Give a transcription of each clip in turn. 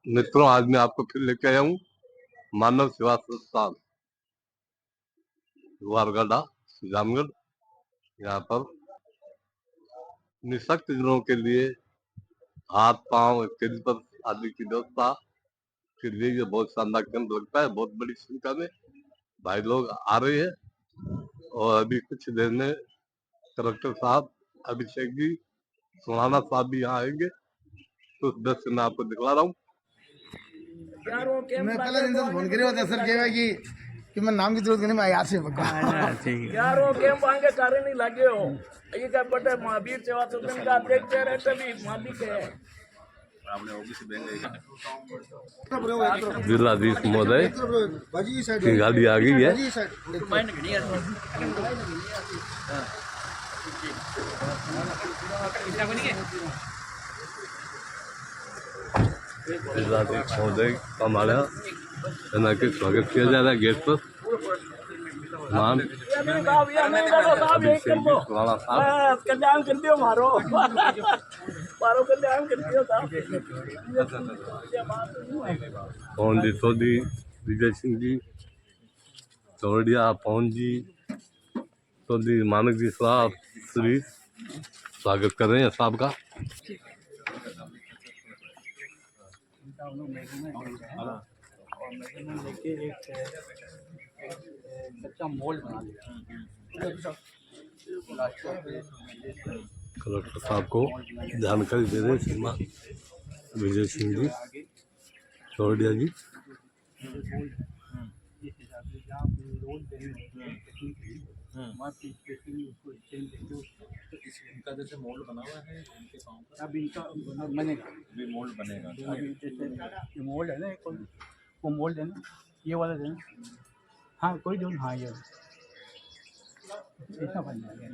मित्रों, आज मैं आपको फिर लेके आया हूँ मानव सेवा संस्थान वारगढ़ सुजानगढ़। यहाँ पर निःशक्त जनों के लिए हाथ पांव इत्यादि पर आदि की व्यवस्था के लिए ये बहुत शानदार केंद्र लगता है। बहुत बड़ी संख्या में भाई लोग आ रहे हैं और अभी कुछ देर में कलेक्टर साहब अभिषेक जी सुहाना साहब भी यहाँ आएंगे, तो उस दृश्य मैं आपको दिखला रहा हूँ। मैं पहले दिन से फोन करे होता सर कहे कि मैं नाम की जरूरत नहीं, मैं याद से यारो केम आगे कार्य नहीं लगे हो ये क्या बटे महावीर सेवा सदन का अध्यक्ष है तभी मालिक है। जिलाधीश महोदय की गाड़ी आ गई है। जिलाधीश महोदय हमारे यहाँ के स्वागत किया जा रहा है गेट पर। कल्याण कर दियो मारो मारो कल्याण कर दियो पवन जी सोधी, विजय सिंह जी चौड़िया, पवन जी सोधी, मानक जी साहब श्री स्वागत कर रहे हैं साहब का। लेके एक कच्चा मोल्ड बना दिया। कलेक्टर साहब को जानकारी दे रहे श्रीमान विजय सिंह जी चौड़िया जी। इनका जैसे मोल्ड बना हुआ है इनके पाँव का, अब इनका बनेगा, अभी मोल्ड बनेगा। अभी जैसे मोल्ड है ना, वो मोल्ड है ना, ये वाला है ना। हाँ कोई जो, हाँ ये ऐसा बन जाएगा।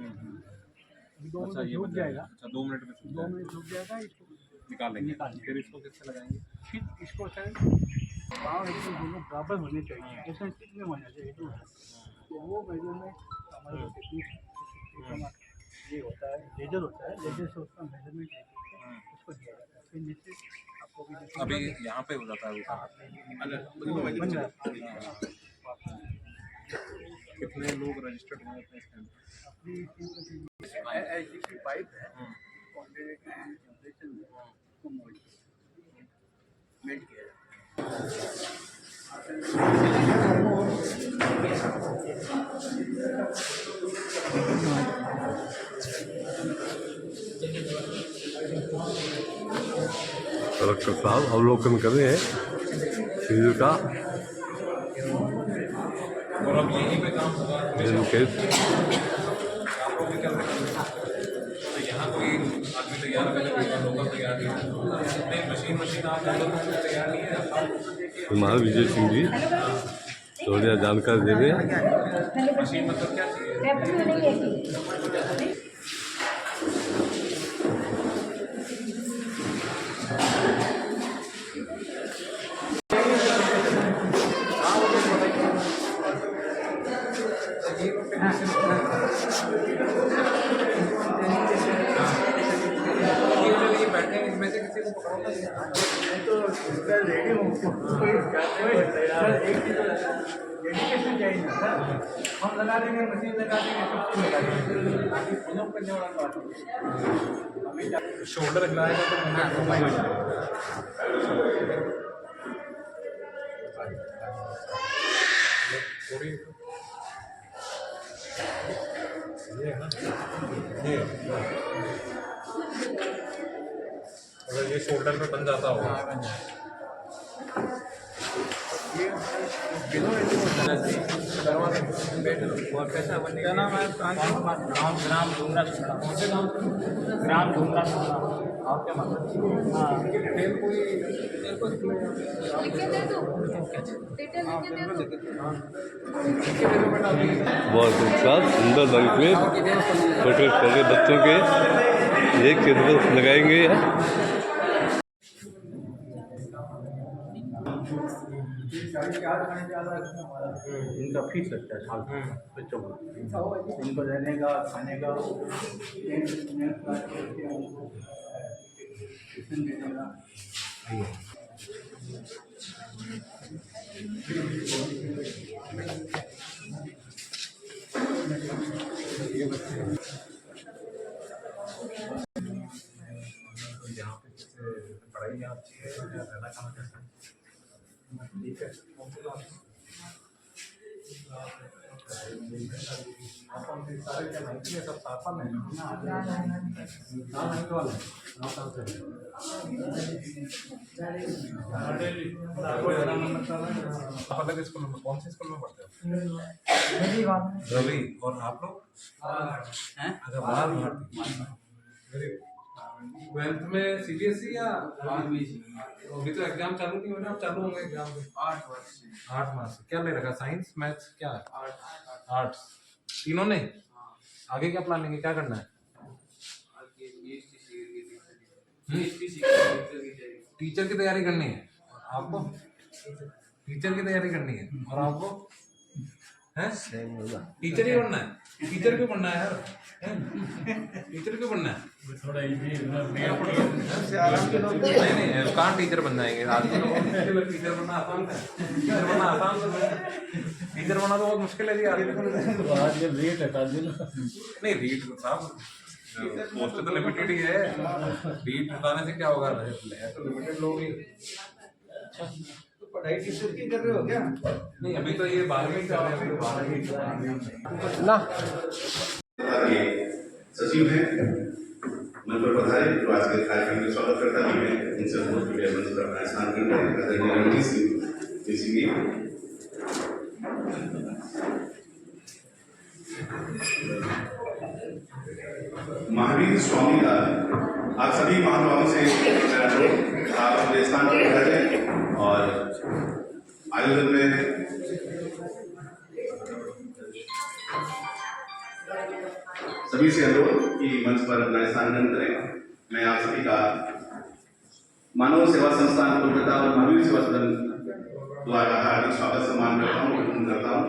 2 मिनट रुक जाएगा। अच्छा 2 मिनट में 2 मिनट रुक जाएगा, इसको निकाल लेंगे। फिर इसको किससे लगाएंगे? फिर इसको सर पाँव एकदम दोनों बराबर होने चाहिए, ऐसा स्टिक में होना चाहिए। तो वो मेजरमेंट हमारे टेक्निक ये होता है, लेजर होता है, लेजर से उसका मेजरमेंट उसको दिया जाता है। फिर नीचे आपको भी अभी यहाँ पे हो जाता है बन जाता है। कितने लोग रजिस्टर्ड हुए अपने स्टैंड? ऐसी की पाइप है, टेम्परेचर में उसको मेल्ट किया जाता कलेक्टर साहब अवलोकन कर रहे हैं शिविर का। और अब यहीं पे काम होगा। तो यहाँ कोई आदमी तैयार करेगा, लोग तैयार नहीं, मशीन आप तैयार नहीं है। श्रीमान विजय सिंह जी चौड़िया जानकारी दे रहे हैं। मशीन मतलब क्या चाहिए? बैठे इसमें से किसी को है। रेडी हूँ, एक चीज़ डेडिकेशन चाहिए ना सर। हम लगा देंगे, मशीन लगा देंगे, सब कुछ लगा देंगे, बाकी फॉलो करने वाला तो आदमी शोल्डर हिलाएगा तो मूवमेंट हो जाएगा। थोड़ी ये अगर ये शोल्डर पे बन जाता होगा। क्या नाम है? ग्राम ढूंढना ग्राम ढूंढना आपके मतलब। हाँ तेल कोई बहुत अच्छा सुंदर रंग में छोटे छोटे बच्चों के एक के तरफ लगाएंगे। इनका फीस लगता है साल बच्चों को, इनको रहने का, खाने का, पढ़ाई यहाँ अच्छी है, रहना खाना कैसा है? ठीक है। सारे क्या नाइट में सब साथ में नाइट वाले आप अलग स्कूल में, कौन से स्कूल में पढ़ते हो? रवि। और आप लोग? अच्छा, बाहर वेरी गुड। 12th में CBSE या अभी तो एग्जाम चालू नहीं होना, अब चालू होंगे एग्जाम? 8 मार्च से। क्या ले रखा? साइंस, मैथ्स, क्या है? आर्ट्स। तीनों ने? आगे क्या प्लानिंग है, क्या करना है? टीचर की तैयारी करनी है आपको? टीचर की तैयारी करनी है। और आपको? हैं? टीचर ही बनना है? टीचर क्यों बनना है यार? टीचर क्यों बनना है? थोड़ा इजी नहीं नहीं, कहाँ टीचर बन जाएंगे आज के लोगों को? टीचर बनना आसान है? टीचर बनना आसान है? टीचर बनना तो बहुत मुश्किल है जी आज आज रेट हटा देना। नहीं, रीट साहब पोस्ट तो लिमिटेड ही है, रीट हटाने से क्या होगा? तो लिमिटेड लोग ही। तो पढ़ाई टीचर की कर रहे हो क्या? नहीं, अभी तो ये 12वीं कर रहे हैं, अभी तो 12वीं ना सचिव हैं मन पर पधारे तो आज के कार्यक्रम में स्वागत करता हूं मैं इनसे बहुत मीडिया मंच पर अपना स्नान करते हैं महावीर स्वामी का आप सभी महानुभावों से आप अपने स्थान पर बैठे और आयोजन में सभी से अनुरोध कि मंच पर अपना स्थान ग्रहण करें। मैं आप सभी का मानव सेवा संस्थान कोलकाता और महावीर सेवा सदन द्वारा हार्दिक स्वागत सम्मान करता हूँ, अभिनंदन करता हूँ।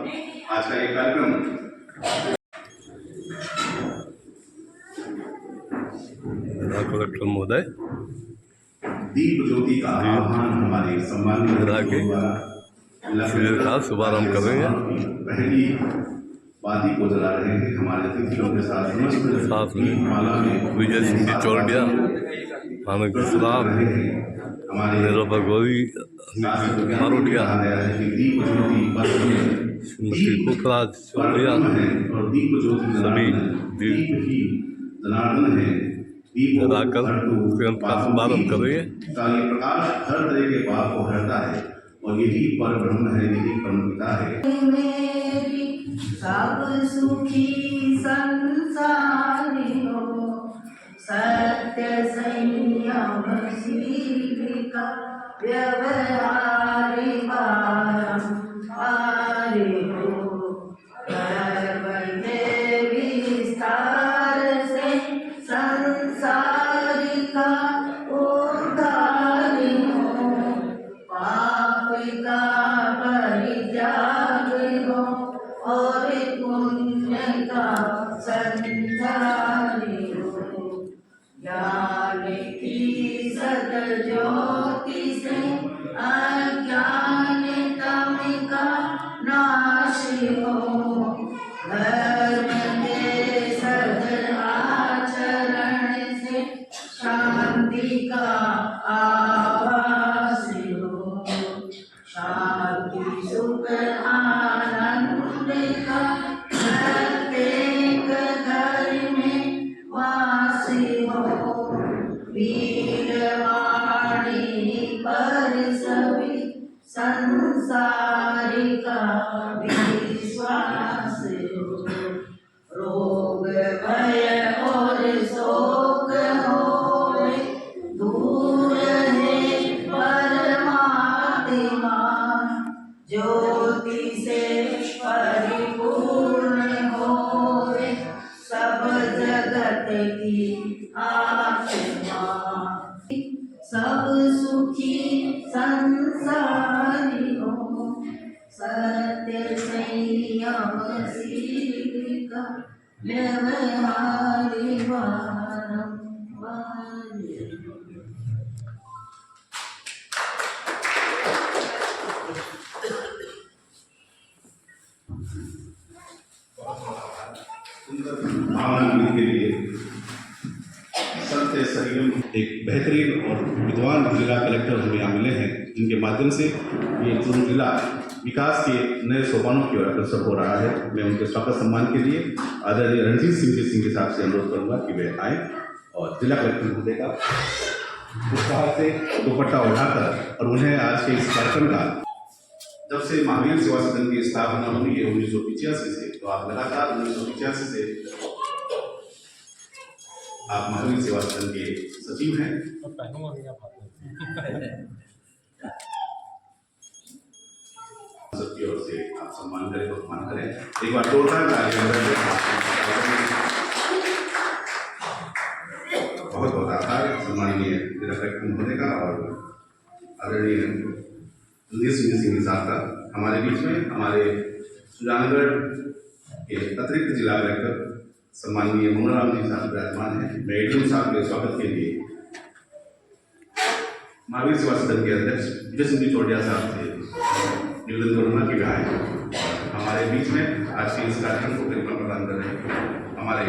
आज का ये कार्यक्रम कलेक्टर महोदय दीप ज्योति का आह्वान हमारे सम्मानित शिविर का शुभारंभ कर रहे हैं। पहली बाती को जला रहे हैं हमारे अतिथियों के साथ साथ में विजय सिंह जी चौरडिया, मानक इस्लाम, निरूपा गौरी, मारोटिया, श्रीमती पुखराज चौरडिया, सभी जलाकर कैंप का शुभारंभ कर रहे हैं। प्रकाश हर तरह के पाप को हरता है और यही पर ब्रह्म है, यही परम पिता है। सब सुखी संसारी हो, सत्य संयम शील का व्यवहारी बारंबारी हो, कर्म के विस्तार से संसार का उद्धार हो, पाप का परित्याग हो और पुण्य का संचारी हो, ज्ञान की सत ज्योति से अज्ञानता का नाश हो, धर्म के सद आचरण से शांति का आभास हो, शांति सुख आनंद का प्रत्येक घर में वासी हो, वीरवाणी पर सभी संसार का विश्वास हो, रोग भय और शोक होए दूर है परमात्मा, ज्योति से परिपूर्ण होए सब जगत की आत्मा, सब सुखी संसारी हो, सत्य संयम शील का व्यवहारी बारंबारी। भावना के लिए सत्य SDM एक बेहतरीन और विद्वान जिला कलेक्टर हमें यहाँ मिले हैं, जिनके माध्यम से ये पूर्ण जिला विकास के नए सोपानों की ओर अग्रसर हो रहा है। मैं उनके स्वागत सम्मान के लिए आदरणीय रणजीत सिंह के साथ से अनुरोध करूंगा कि वे आए और जिला कलेक्टर महोदय का उत्साह से दुपट्टा उठाकर और उन्हें आज के इस कार्यक्रम का जब से महावीर सेवा सदन की स्थापना हुई है 1985 से, तो आप लगातार 1985 से आप महावीर सेवा सदन के सचिव हैं। सबकी ओर से आप सम्मान करें, सम्मान करें। एक बार टोटल बहुत बहुत आभार सम्माननीय जिला कलेक्टर महोदय का और आदरणीय रणजीत सिंह साहब का हमारे बीच में हमारे सुजानगढ़ के अतिरिक्त जिला कलेक्टर सम्माननीय मोहनराम जी साहब विराजमान हैं। मैं एडीएम साहब के स्वागत के लिए महावीर सेवा सदन के अध्यक्ष विजय सिंह चौड़िया साहब से निवेदन करूंगा कि वे आए हमारे बीच में आज के इस कार्यक्रम को गरिमा प्रदान कर रहे हैं। हमारे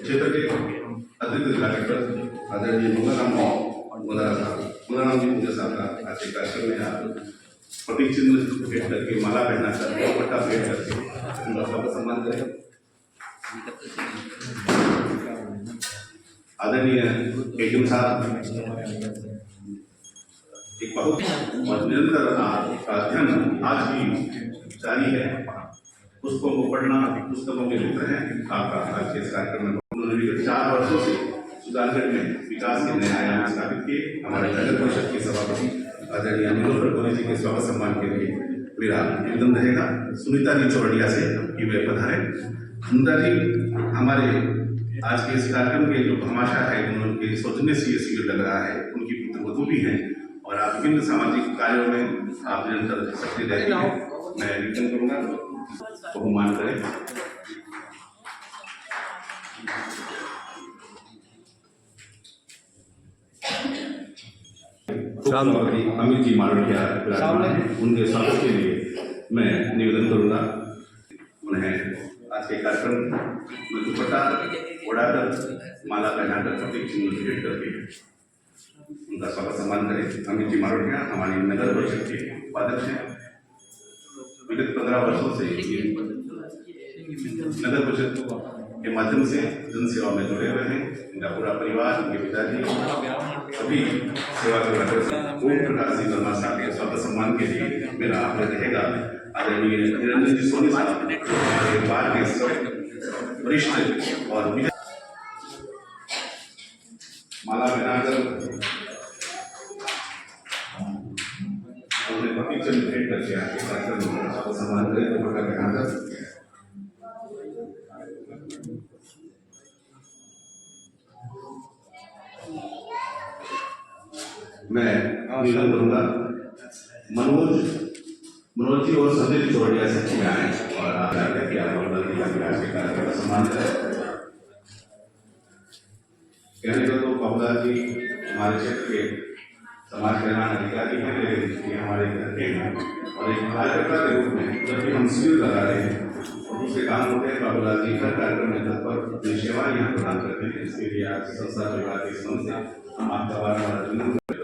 क्षेत्र के अतिरिक्त जिला कलेक्टर आदरणीय मोहनराम जी मुझे साहब का आज के कार्यक्रम में आप प्रतीक चिन्ह भेंट करके माला पहना कर दुपट्टा भेंट करके उनका स्वागत सम्मान करें। आदरणीय एडीएम साहब एक बहुत और निरंतर अध्ययन आज भी जारी है। पुस्तकों को पढ़ना, पुस्तकों के मित्र हैं आपका आज के इस कार्यक्रम में। उन्होंने विगत 4 वर्षों से सुजानगढ़ में विकास के नए आयाम स्थापित किए। हमारे नगर परिषद के सभापति आदरणीय नीलोफर गोले जी के स्वागत सम्मान के लिए मेरा निवेदन रहेगा सुनीता जी चौड़िया से कि वे पधारे। सुनीता जी हमारे आज के इस कार्यक्रम के जो भामाशाह है, उनके सौजन्य से ये शिविर लग रहा है, उनकी पुत्रवधू भी हैं और आप विभिन्न सामाजिक कार्यों में आप निरंतर सक्रिय रहते हैं। मैं निवेदन करूंगा बहुमान करें। अमित जी मारोटिया उनके स्वागत के लिए मैं निवेदन करूंगा उन्हें आज के कार्यक्रम में दुपट्टा उड़ाकर माला पहनाकर प्रतीक चिन्ह भेंट करके उनका स्वागत सम्मान करें। अमित जी मारोटिया हमारी नगर परिषद के उपाध्यक्ष हैं। विगत 15 वर्षों से नगर परिषद के माध्यम से जनसेवा में जुड़े हुए हैं। इनका पूरा परिवार, इनके पिताजी सभी सेवा के ओम प्रकाश जी वर्मा साहब के स्वागत सम्मान के लिए मेरा आग्रह रहेगा आदरणीय निरंजन जी सोनी साहब हमारे बार के वरिष्ठ और माला पहनाकर उन्हें प्रतीक चिन्ह भेंट करके आगे कार्यक्रम में स्वागत सम्मान करें। दुपट्टा पहनाकर मैं निवेदन करूंगा मनोज जी और संजय जी चौड़िया से आए और आगे कि आप के कार्यक्रम का सम्मान करें। कहने को तो बाबूलाल जी हमारे क्षेत्र के समाज कल्याण अधिकारी हैं, लेकिन ये हमारे घर के हैं और एक कार्यकर्ता के रूप में जब भी हम शिविर लगा रहे हैं और दूसरे काम होते हैं, बाबूलाल जी हर कार्यक्रम में तत्पर अपनी सेवा यहाँ प्रदान करते हैं। इसके लिए आज संस्था परिवार के संबंध से हम आपका बार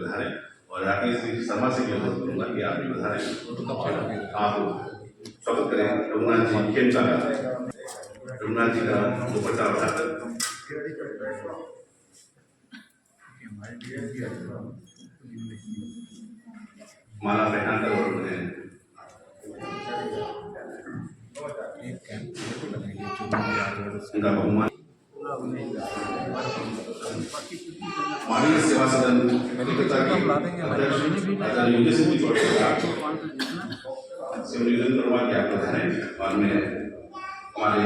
बधाएं और राकेश शर्मा से भी अनुरोध करूंगा कि आप भी बधाएं। आप स्वागत करें रघुनाथ जी खेमचा का, रघुनाथ जी का दुपट्टा उठाकर माला पहनाकर और उन्हें उनका बहुमान महावीर सेवा सदन से निवेदन करवा के आप बधाएं। बाद में हमारे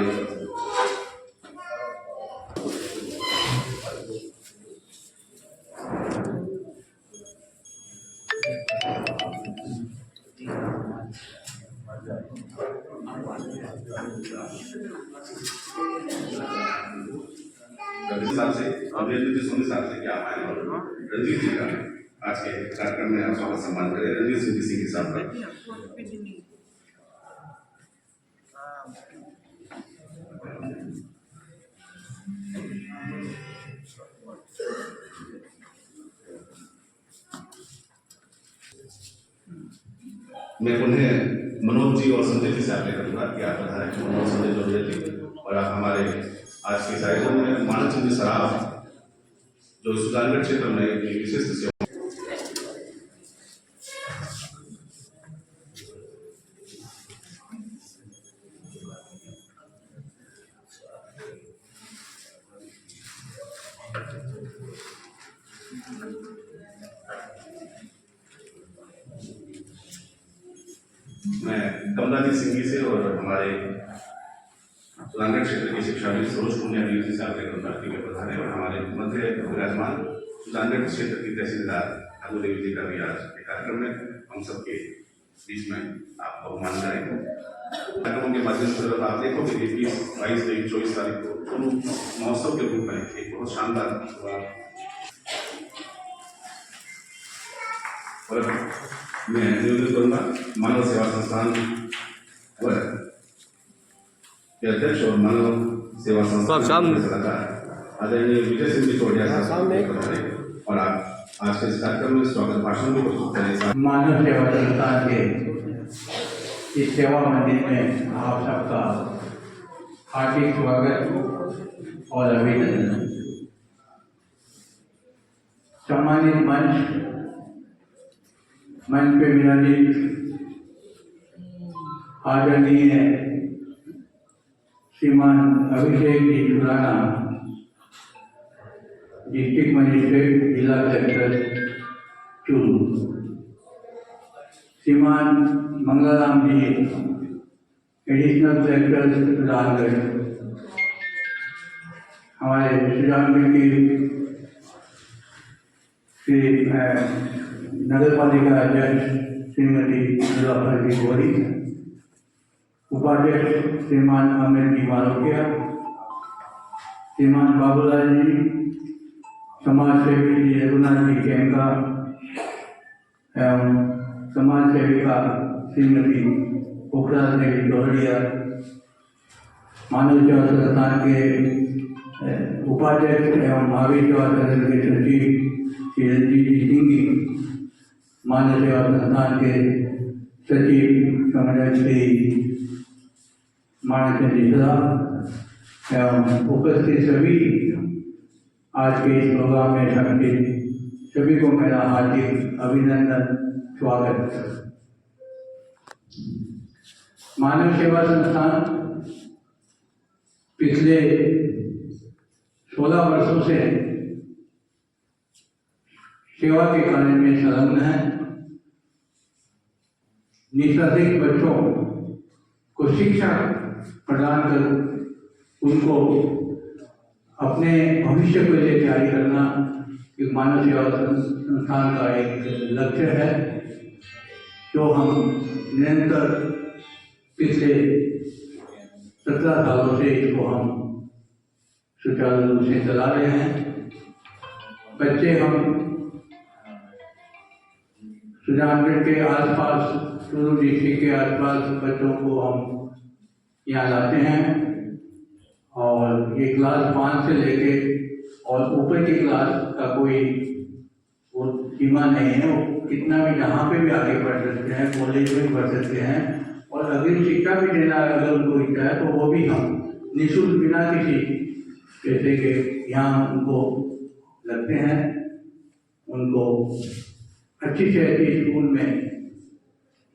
सोनी साहब से क्या आए और रणजीत जी का आज के कार्यक्रम में आप स्वागत सम्मान करें। रणजीत सिंह साहब का मैं उन्हें मनोज जी और संजय जी से आग्रह करूँगा कि आप पधारें। मनोज, संजय जोड़िया जी, और आप हमारे आज के इस आयोजन में मानचंद सराफ जो सुजानगढ़ क्षेत्र में एक विशिष्ट सेवा मैं कमलाजी सिंह जी से और हमारे सुजानगढ़ क्षेत्र के शिक्षा मंत्री सरोज पुनिया जी से आग्रह करूँगा कि वे पधारें और हमारे मध्य विराजमान सुजानगढ़ क्षेत्र की तहसीलदार ठाकुर देवी जी का भी आज के कार्यक्रम में हम सबके बीच में आपका बहुमान करेंगे। कार्यक्रमों के माध्यम से जब आप देखोगे कि 20, 22, 23, 24 तारीख को दोनों महोत्सव के रूप में एक बहुत शानदार हुआ। और मैं निवेदन करूँगा मानव सेवा संस्थान के अध्यक्ष और मानव सेवा संस्थान के सलाहकार आदरणीय विजय सिंह जी टोडिया साहब और आप आज के इस कार्यक्रम में स्वागत भाषण भी प्रस्तुत करें। मानव सेवा संस्थान के इस सेवा मंदिर में आप सबका हार्दिक स्वागत और अभिनंदन। सम्मानित मंच पे विराजित आदरणीय श्रीमान अभिषेक जी सुराना, डिस्ट्रिक्ट मजिस्ट्रेट जिला कलेक्टर चूरू, श्रीमान मंगलाराम जी, एडिशनल कलेक्टर राजगढ़, हमारे सुजानगढ़ की श्री नगर पालिका अध्यक्ष श्रीमती जी गौरी, उपाध्यक्ष श्रीमान अमित जी मारोकिया, श्रीमान बाबूलाल जी, समाज सेवी जी रघुनाथ जी केंगा एवं समाज सेविका श्रीमती पोखरा देवी दोहरिया, मानव सेवा संस्थान के उपाध्यक्ष एवं महावीर सेवा सदन के सचिव श्री रंजीत जी सिंह जी, मानव सेवा संस्थान के सचिव सम्मेलन श्री मानचंद जी साहब एवं उपस्थित सभी आज के इस प्रोग्राम में शामिल सभी को मेरा हार्दिक अभिनंदन, स्वागत। मानव सेवा संस्थान पिछले 16 वर्षों से सेवा के कार्य में संलग्न है। निष्कासित बच्चों को शिक्षा प्रदान कर उनको अपने भविष्य के लिए तैयारी करना एक मानव सेवा संस्थान का एक लक्ष्य है, जो हम निरंतर पिछले 17 सालों से इसको हम सुचारू रूप से चला रहे हैं। बच्चे हम सुजानगढ़ के आसपास, चूरू डिस्ट्रिक्ट के आसपास बच्चों को हम यहाँ लाते हैं और ये क्लास 5 से लेके और ऊपर की क्लास का कोई वो सीमा नहीं है। वो कितना भी जहाँ पे भी आगे पढ़ सकते हैं, कॉलेज में पढ़ सकते हैं और अग्रिम शिक्षा भी देना अगर उनको इच्छा है तो वो भी हम निःशुल्क बिना किसी पैसे के यहाँ उनको लगते हैं। उनको अच्छी से अच्छी स्कूल में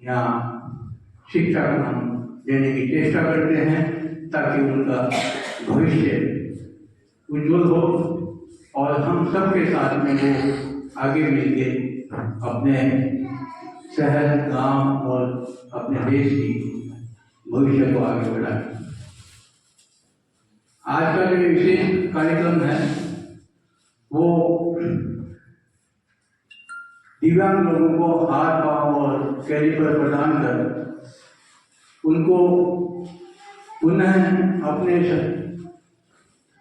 यहाँ शिक्षा को हम देने की चेष्टा करते हैं ताकि उनका भविष्य उज्जवल हो और हम सबके साथ में वो आगे मिलके अपने शहर, गांव और अपने देश की भविष्य को आगे बढ़ाएं। आज का जो विशेष कार्यक्रम है वो दिव्यांग लोगों को हाथ, पांव और कैलिपर प्रदान कर उनको पुनः अपने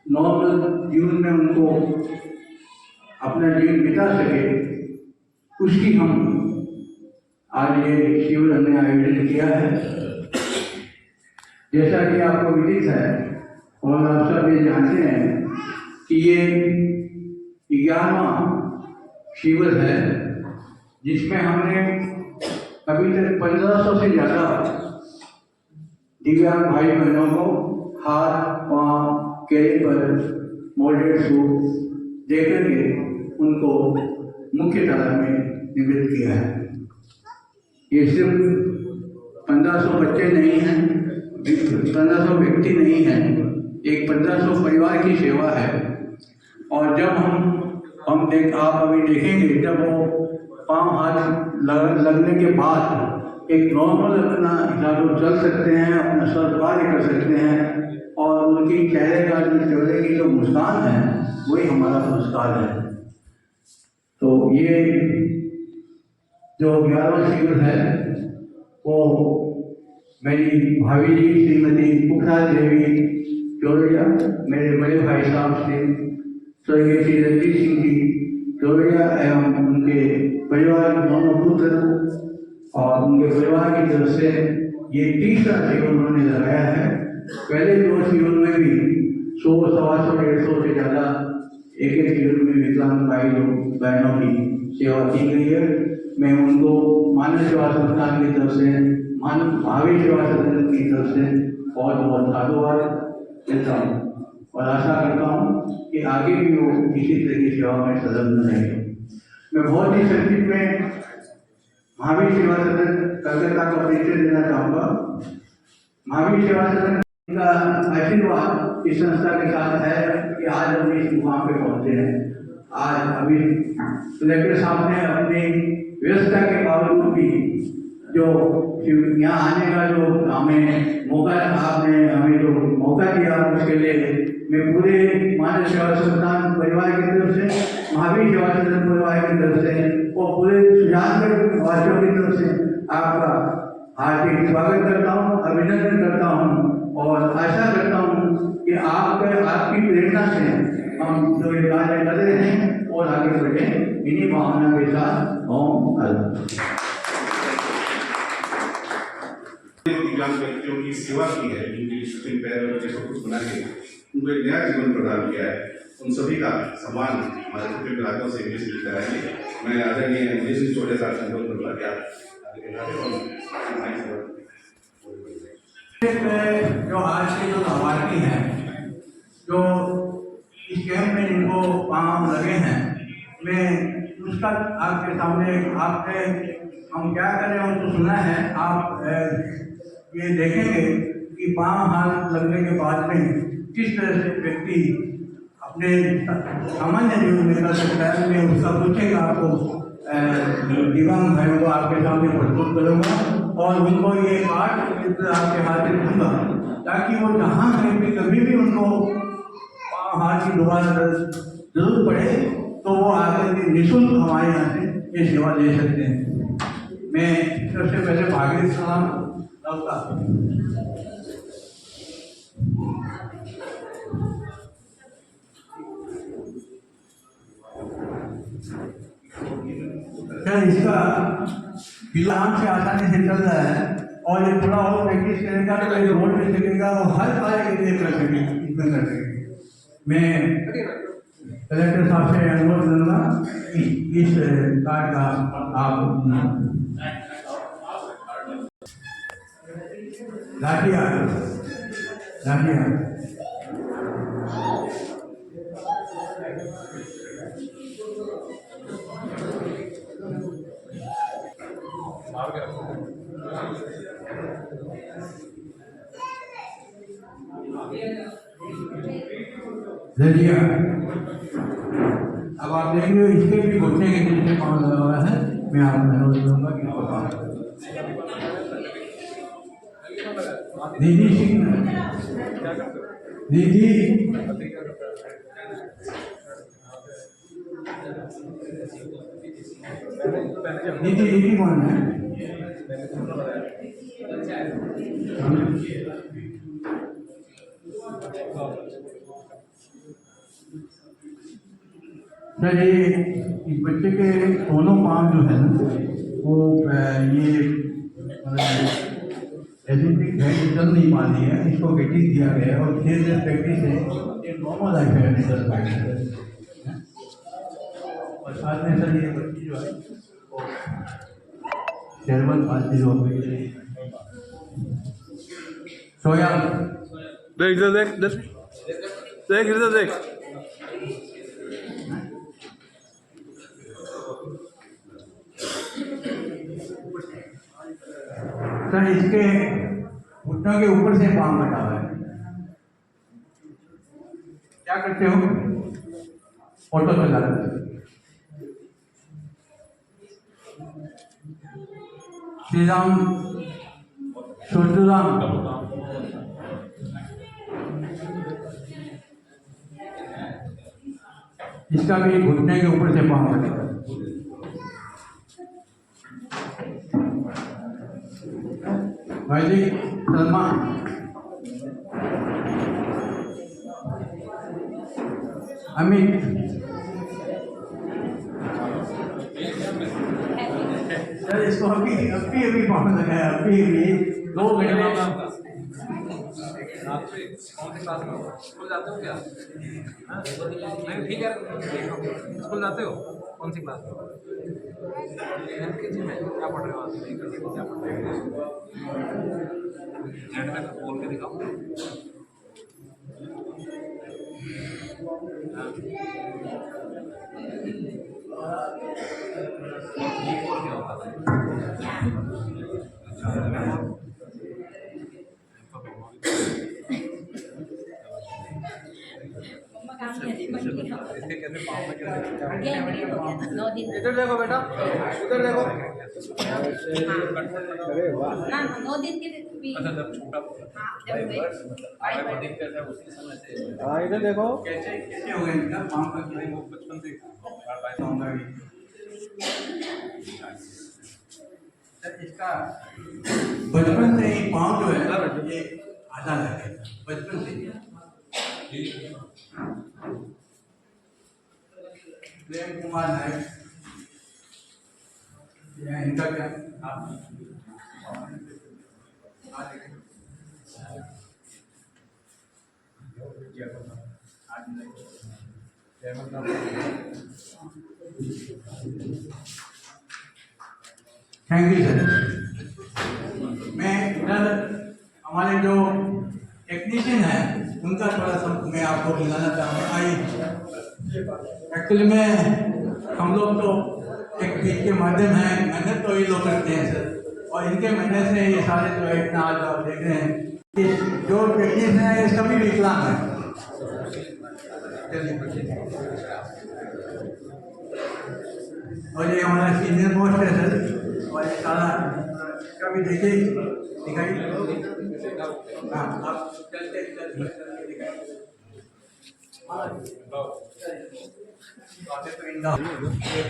नॉर्मल जीवन में उनको अपना जीवन बिता सके, उसकी हम आज ये शिविर हमने आयोजन किया है। जैसा कि आपको विदित है और आप सब ये जानते हैं कि ये 11वां शिविर है जिसमें हमने अभी तक 1500 से ज़्यादा दिव्यांग भाई बहनों को हाथ पाँव केले पर मोल्डेड सूप देकर के उनको मुख्य धारा में निवृत्त किया है। ये सिर्फ 1500 बच्चे नहीं हैं, 1500 व्यक्ति नहीं हैं, एक 1500 परिवार की सेवा है। और जब आप अभी देखेंगे, जब वो पाँव हाथ लगने के बाद एक नॉर्मल अपना हिसाब चल सकते हैं, अपना सब कार्य कर सकते हैं, और उनकी चेहरे का चेहरे की जो मुस्कान है वही हमारा पुरस्कार है। तो ये जो 11वां शिविर है वो मेरी भाभी जी श्रीमती पुखराज देवी चौरड़िया, मेरे बड़े भाई साहब श्री स्वर्गीय श्री रणजीत सिंह जी चौरड़िया एवं उनके परिवार के दोनों पुत्र और उनके परिवार की तरफ से ये तीसरा शिविर उन्होंने लगाया है। पहले 2 शिविर में भी 100, 125, 150 से ज़्यादा एक शिविर में विकलांग भाई बहनों की सेवा की गई है। मैं उनको मानव सेवा संस्थान की तरफ से, मानव भावी सेवा संगठन की तरफ से बहुत बहुत साधुवाद देता हूँ और आशा करता हूँ कि आगे भी वो इसी तरह की सेवा में संलग्न रहेंगे। मैं बहुत ही संक्षिप्त में महावीर सेवा सदन कलकत्ता का परिचय देना चाहूँगा। महावीर सेवा सदन का आशीर्वाद इस संस्था के साथ है कि आज हम इस मुकाम पे पहुँचे हैं। आज अभी कलेक्टर साहब ने अपनी व्यवस्था के बावजूद भी जो यहाँ आने का जो हमें मौका, आपने हमें जो मौका दिया, उसके लिए मैं पूरे मानव सेवा संस्थान परिवार की तरफ से, महावीर सेवा सदन परिवार की तरफ से और पूरे सुजानगढ़ वासियों की तरफ से आपका हार्दिक स्वागत करता हूँ, अभिनंदन करता हूँ और आशा करता हूँ कि आपकी प्रेरणा से हम जो ये कार्य कर रहे हैं और आगे बढ़े इन्हीं भावना के साथ। ओम दिव्यांग व्यक्तियों की सेवा की है, जिनकी स्थिति पैर और जैसा कुछ बना के उनको एक नया जीवन प्रदान किया है, उन सभी का सम्मान हमारे सभी ग्राहकों से इंग्लिश में कराएंगे। मैं आदरणीय इंग्लिश छोटे साथ अनुरोध करूँगा कि आप जो आज के जो लाभार्थी हैं, जो इस कैंप में जिनको पाँव लगे हैं, मैं उसका आपके सामने आपने हम क्या करें उसको सुना है। आप ये देखेंगे कि पाँव हाथ लगने के बाद में किस तरह से व्यक्ति अपने सामान्य जीवन में कर सकता है। मैं उसका पूछेगा आपको दिव्यांग भाइयों को आपके सामने प्रस्तुत करूँगा और उनको ये पाठ आपके हाथ से दूँगा ताकि वो जहाँ कहीं भी कभी भी उनको पाँव हाथ की दोबारा जरूरत पड़े तो वो आकर के निःशुल्क हमारे यहाँ से ये सेवा ले सकते हैं। मैं सबसे पहले भागीरथ सलाम रखता इसका फिलहाल से आसानी से चल रहा है और ये थोड़ा और प्रैक्टिस करेगा तो ये रोड में चलेगा और हर कार्य के लिए कर सकेंगे, इतना कर सकेंगे। मैं कलेक्टर साहब से अनुरोध करूँगा कि इस कार्ड का आप लाठिया लड़िया। अब आप देखेंगे इसके भी घुटने के नीचे पाँव लगा हुआ है। मैं आपको अनुरोध करूँगा कि दीदी दीदी कौन है? सर ये इस बच्चे के दोनों पाँव जो है ना वो ये एसिडिक है, चल नहीं पा रही है, इसको प्रैक्टिस दिया गया है और धीरे धीरे प्रैक्टिस है ये नॉर्मल लाइफ है चल पाएगा। और साथ में सर ये बच्ची जो है चेयरमैन पार्टी हो गई स्वयं देख इधर देख देख देख इधर देख सर इसके घुटनों के ऊपर से पाँव कटा हुआ है। क्या करते हो? ऑटो चलाते हो। श्री राम शुद्धराम इसका भी घुटने के ऊपर से पाँव कटा हुआ है। वैदिक सलमान अमित सर इसको अभी पाँव लगाया अभी 2 घंटे रात में कौन सी क्लास में स्कूल जाते हो क्या? नहीं ठीक है स्कूल जाते हो कौन सी क्लास में? LKG में क्या पढ़ रहे हो? क्या पढ़ रहे हो? नेट में बोल के दिखाओ। E4 क्या होता है? अच्छा इसके कहते पाँव में क्या इधर देखो बेटा इधर देखो ना 9 दिन के भी अच्छा जब छोटा उसी समय से हाँ इधर देखो कैसे हो गए इनका पाँव का वो बचपन से इसका बचपन से ही पाँव जो है ये आधा लगे बचपन से प्रेम कुमार नायक इनका क्या आप थैंक यू सर। मैं इधर हमारे जो टेक्नीशियन है उनका थोड़ा सा मैं आपको मिलाना चाहूँगा। आई एक्चुअली में हम लोग तो एक बीच के माध्यम हैं, मेहनत तो ये लोग करते हैं सर, और इनके मेहनत से ये सारे जो है इतना आज आप देख रहे हैं कि जो टेक्नीशियन है ये सभी विकलांग हैं। और ये हमारा सीनियर मोस्ट है सर, और ये सारा इसका भी देखिए दिखाइए। हाँ आप चलते दिखाइए।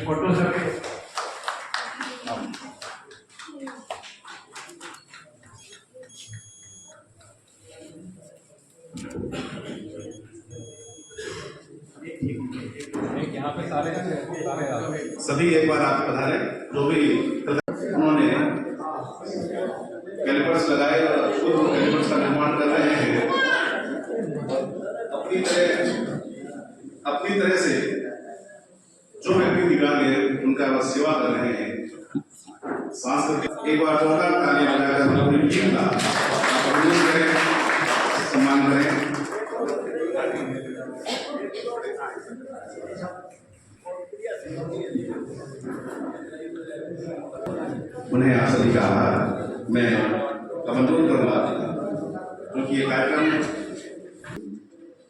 फोटो सर यहाँ पे सारे सभी एक बार आप पधारें। जो भी उन्होंने कैलिपर्स लगाए और खुद कैलिपर्स का निर्माण कर रहे हैं, अपनी तरह से जो व्यक्ति दिव्यांग है उनका वह सेवा कर रहे हैं। सांस्कृतिक एक बार जोरदार ताली बजाकर अपनी टीम का अभिनंदन करें, सम्मान करें। उन्हें आप सभी का आभार मैं आमंत्रित करूंगा क्योंकि ये कार्यक्रम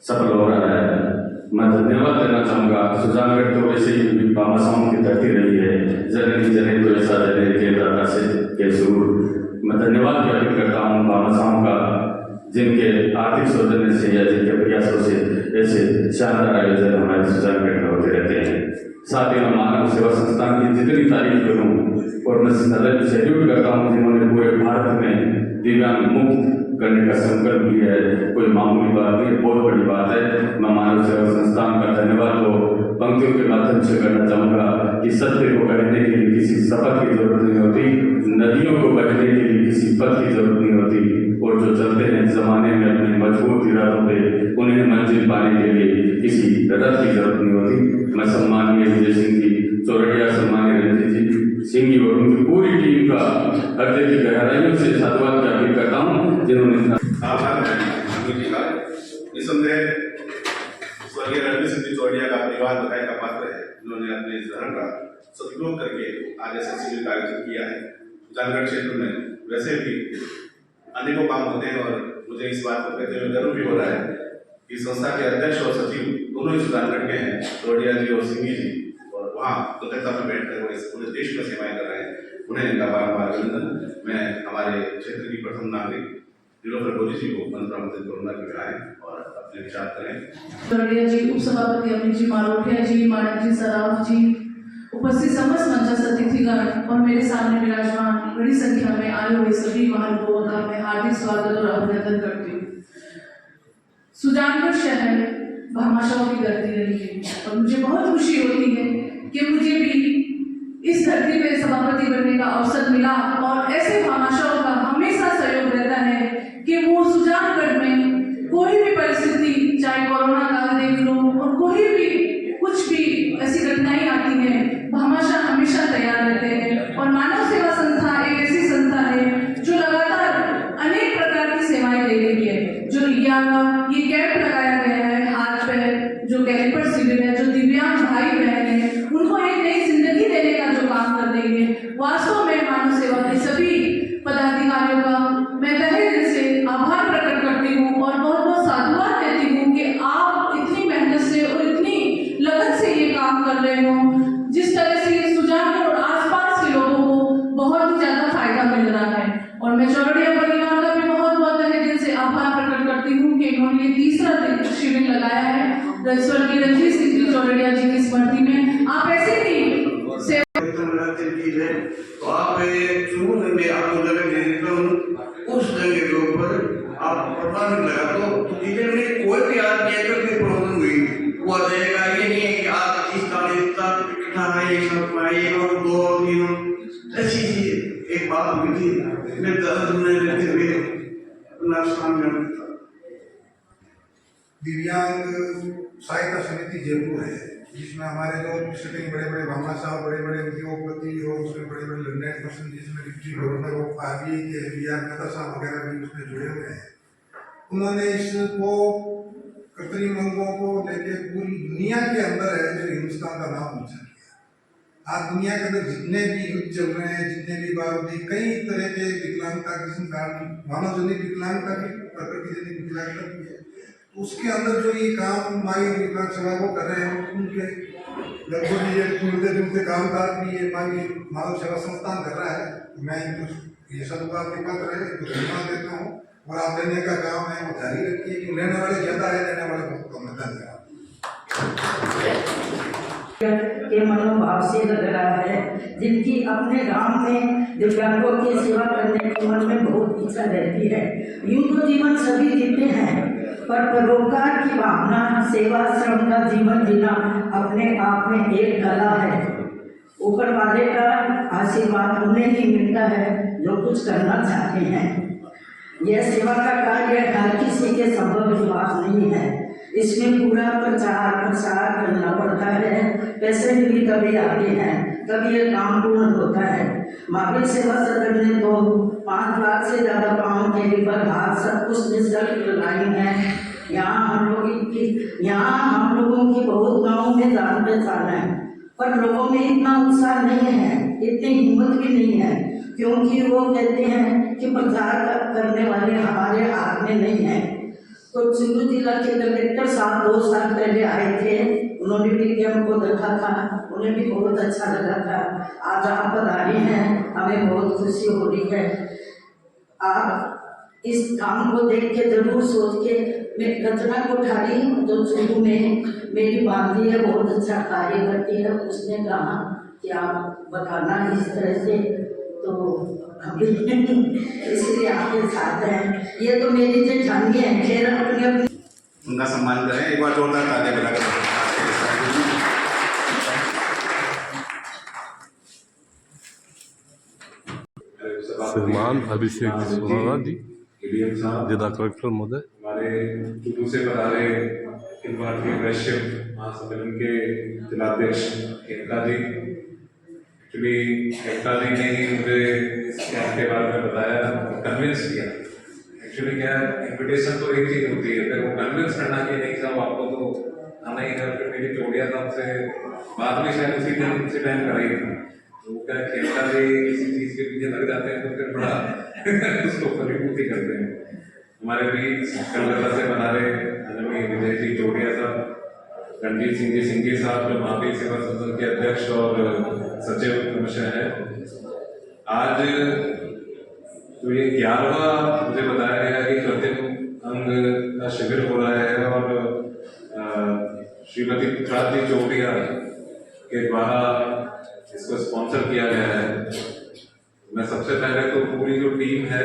सफल हो रहा है। मैं धन्यवाद देना चाहूँगा। सुजानगढ़ तो वैसे ही बामासाओं की धरती रही है, जननी जने तो ऐसा जने के दादा से के सूर। मैं धन्यवाद ज्ञापित करता हूँ बामासाओं का, जिनके आर्थिक सौजन्य से या जिनके प्रयासों से ऐसे शानदार आयोजन हमारे सुजानगढ़ में होते रहते हैं। साथ ही मैं मानव सेवा संस्थान की जितनी तारीफ करूँ और मैं सैल्यूट करता हूँ जिन्होंने पूरे भारत में दिव्यांग मुक्त करने का संकल्प लिया है। कोई मामूली बात नहीं, बहुत बड़ी बात है। मैं मानव सेवा संस्थान का धन्यवाद तो पंक्तियों के माध्यम से करना चाहूँगा कि सत्य को कहने के लिए किसी शपथ की जरूरत नहीं होती, नदियों को बहने के लिए किसी पथ की जरूरत नहीं होती, और जो चलते हैं जमाने में अपने मजबूत इरादों पे उन्हें मंजिल पाने के लिए किसी रथ की जरूरत नहीं होती। मैं सम्माननीय विजय सिंह जी, चौरड़िया सम्मानीय रंजीत जी, सिंह और उनकी पूरी टीम का हृदय की गहराइयों से धन्यवाद ज्ञापित करता हूँ जिन्होंने आभार है अमित जी का। निसंदेह स्वर्गीय रणवीर सिंह चौड़िया का परिवार बधाई का पात्र है, जिन्होंने अपने इस धर्म का सदुपयोग करके आज ऐसा शिविर का आयोजन किया है। सुजानगढ़ क्षेत्र में वैसे भी अनेकों काम होते हैं और मुझे इस बात को कहते हुए गर्व भी हो रहा है कि संस्था के अध्यक्ष और सचिव दोनों ही सुजानगढ़ के हैं, चौड़िया जी और सिंह जी, और वहाँ कोलकाता में बैठकर वो इस पूरे देश में सेवाएं कर रहे हैं। उन्हें इनका बार-बार अभिनंदन। मैं हमारे क्षेत्र की प्रथम नागरिक नीलोफर गोली जी को मंत्र आमंत्रित करूंगा कि वे और अपने विचार करें। चौड़िया जी, उपसभापति अमित जी मारोठिया जी, माणक जी, सराफ जी, उपस्थित समस्त मंचस्थ अतिथिगण और मेरे सामने विराजमान बड़ी संख्या में आए हुए सभी महानुभावों का मैं हार्दिक स्वागत और अभिनंदन करती हूँ। सुजानगढ़ शहर भामाशाहों की धरती रही है और मुझे बहुत खुशी होती है कि मुझे भी इस धरती पे सभापति बनने का अवसर मिला और ऐसे भामाशाहों का हमेशा सहयोग रहता है कि वो सुजानगढ़ में कोई भी परिस्थिति, चाहे कोरोना काल देख लो और कोई भी कुछ भी ऐसी घटनाएं आती हैं, भामाशाह हमेशा तैयार रहते हैं। और मानव सेवा संस्था एक ऐसी संस्था है जो लगातार अनेक प्रकार की सेवाएं दे रही है। जो ये कैंप लगाया गया है, हाथ पैर जो कैलिपर शिविर है, जो दिव्यांग भाई बहन है, उनको एक नई जिंदगी देने का जो काम कर रही है, वास्तव में मानव सेवा के सभी पदाधिकारियों का मैं तहे दिल से आभार प्रकट करती हूँ और बहुत बहुत साधुवाद देती हूँ कि आप इतनी मेहनत से और इतनी लगन से ये काम कर रहे हो, जिस तरह से सुजानगढ़ और आसपास के लोगों को बहुत ही ज्यादा फायदा मिल रहा है। और मैं चौड़िया परिवार का भी बहुत बहुत तहे दिल से आभार प्रकट करती हूँ कि इन्होंने ये तीसरा शिविर लगाया है स्वर्गीय रणवीर सिंह चौड़िया जी की स्मृति में। आप ऐसे ही तो आप शुरू में आपको जगह दे देता हूँ, उस जगह के ऊपर आप प्रमाण लगा दो, जिले में कोई भी आदमी अगर कोई प्रॉब्लम हुई वो आ जाएगा। ये नहीं है कि आप इस तारीख इकट्ठा है, एक साथ आइए और 2-3 ऐसी एक बात हुई थी, मैं 10 दिन रहते हुए अपना सामने दिव्यांग सहायता समिति जयपुर है, जिसमें हमारे जो विजिटिंग बड़े बड़े भामाशाह, बड़े बड़े उद्योगपति और उसमें बड़े बड़े लैंडलाइन पर्सन, जिसमें डिप्टी गवर्नर ऑफ आरबीआई के बी.आर. मेहता साहब वगैरह भी उसमें जुड़े हुए हैं। उन्होंने इसको कृत्रिम अंगों को लेके पूरी दुनिया के अंदर है जो हिंदुस्तान का नाम ऊंचा किया। आज दुनिया के अंदर जितने भी युद्ध चल रहे हैं, जितने भी बारूदी, कई तरह के विकलांगता किस्म का मानव जनित विकलांगता भी, प्रकृति जनित विकलांगता भी है, उसके अंदर जो ये काम माई विकलांग सेवा को कर रहे हैं, उनके लगभग ये मिलते जुलते काम काज भी ये माई मानव सेवा संस्थान कर रहा है। मैं ये सब आपके पात्र है, तो धन्यवाद देता हूँ और आप लेने का काम है वो जारी रखिए, कि लेने वाले ज्यादा है, देने वाले बहुत कम है। धन्यवाद। के मनोभाव से लग रहा है, जिनकी अपने गांव में दिव्यांगों की सेवा करने के मन में बहुत इच्छा रहती है। यूं तो जीवन सभी जीते हैं, पर परोपकार की भावना, सेवा श्रम का जीवन जीना अपने आप में एक कला है। ऊपर वाले का आशीर्वाद उन्हें ही मिलता है जो कुछ करना चाहते हैं। यह सेवा का कार्य हर किसी के संभव विश्वास नहीं है, इसमें पूरा प्रचार प्रसार करना पड़ता है। पैसे भी कभी आते हैं, कभी यह काम पूर्ण होता है। महावीर सेवा सदन ने तो 5 लाख से ज्यादा पाँव के लीवर हाथ सब कुछ निःशुल्क लगाई है। यहाँ हम लोगों की बहुत गाँव में जान पहचान है, पर लोगों में इतना उत्साह नहीं है, इतनी हिम्मत भी नहीं है, क्योंकि वो कहते हैं कि प्रचार करने वाले हमारे हाथ में नहीं है। तो चुरू जिला के कलेक्टर साहब 2 साल पहले आए थे, उन्होंने भी कैंप को देखा था, उन्हें भी बहुत अच्छा लगा था। आज आप पधारी हैं, हमें बहुत खुशी हो रही है। आप इस काम को देख के जरूर सोच के, मैं रचना कोठारी जो चुरू में मेरी बांधी है, बहुत अच्छा कार्य करती है, उसने कहा कि आप बताना इस तरह से, तो इसलिए आपके साथ हैं। ये तो मेरी जेठानी है, खैर अपने उनका सम्मान करें। एक बार जोरदार तालियां बजाकर श्रीमान अभिषेक सोनारा जी, जिला कलेक्टर महोदय, हमारे चुरू से पधारे अखिल भारतीय वैश्य महासम्मेलन के जिलाध्यक्ष केतला जी, एक्चुअली एकता जी ने ही मुझे इस कैंप के बारे में बताया, कन्विंस किया। एक्चुअली क्या है, इन्विटेशन तो एक चीज होती है, फिर वो कन्विंस करना कि नहीं साहब आपको तो आना ही है। फिर मेरी चोटिया साहब से बात भी शायद उसी टाइम कराई थी। तो वो क्या खेलता जी किसी चीज के पीछे लग जाते हैं तो फिर बड़ा उसको फलीभूति करते हैं। हमारे भी कलकत्ता से बना रहे आदरणीय विजय जी चोटिया साहब, रणजीत सिंह जी साहब जो महावीर सेवा सदन के अध्यक्ष और सचिव क्रमशः है। आज तो ये 11वां मुझे बताया गया कि कृत्रिम अंग का शिविर हो रहा है और श्रीमती प्राप्ति चोटिया के द्वारा इसको स्पॉन्सर किया गया है। मैं सबसे पहले तो पूरी जो टीम है